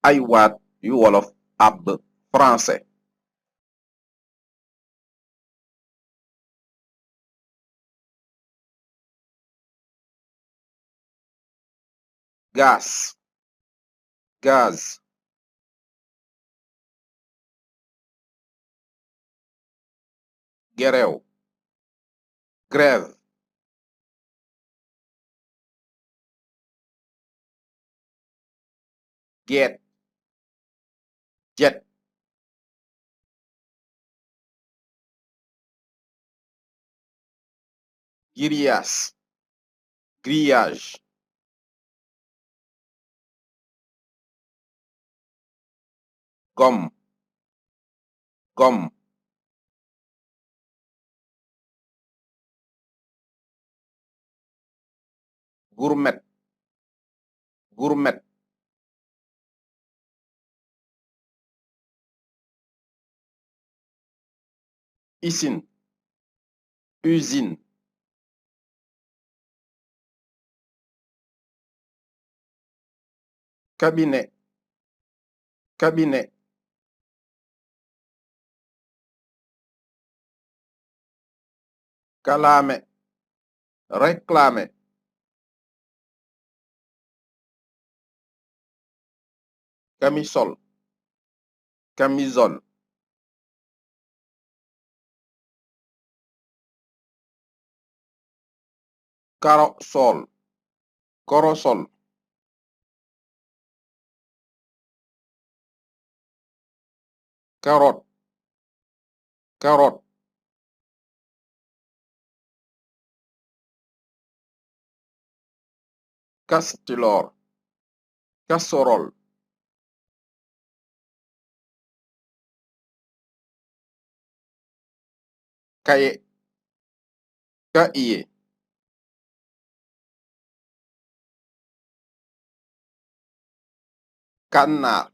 ay waat yu wolof àbb français. Gaz, gaz. Gerew, grève. Geet, jet. Grillage, grillage. Gomme, gomme. Gourmet, gourmet. Usine, usine. Cabinet, cabinet. Kalaame, réclamer. Camisole, camisole. Corossol, corossol. Carotte, carotte. Castilor, casserole. Cahier, cahier. Cadenas,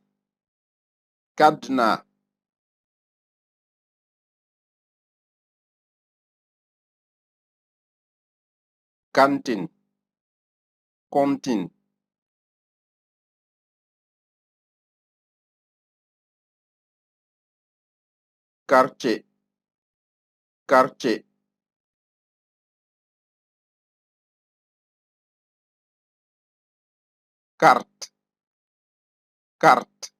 cadenas. Cantine, comptine. Quartier, quartier. Carte, carte.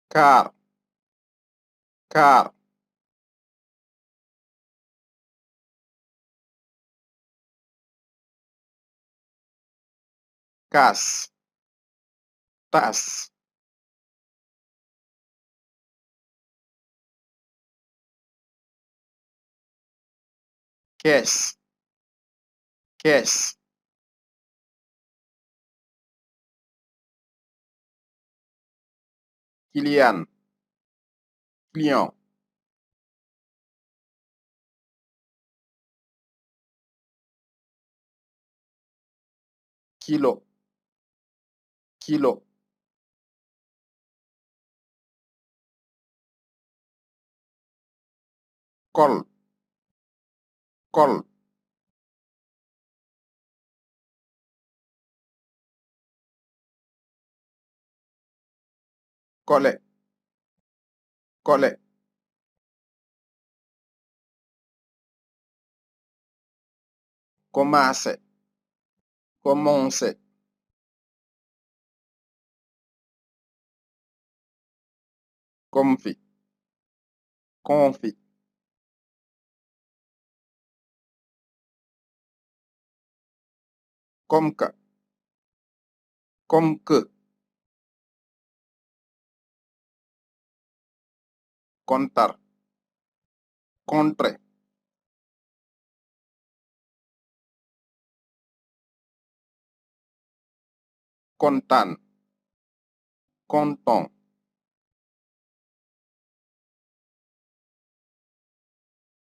Car, car. Casse, tasse. Caisse, caisse. Kilian, client. Kilo, kilo. Col, col. Collet, collet. Commencer, commencer. Confit, confit. Comme que, comme que. Contar, contre. Kontaan, content.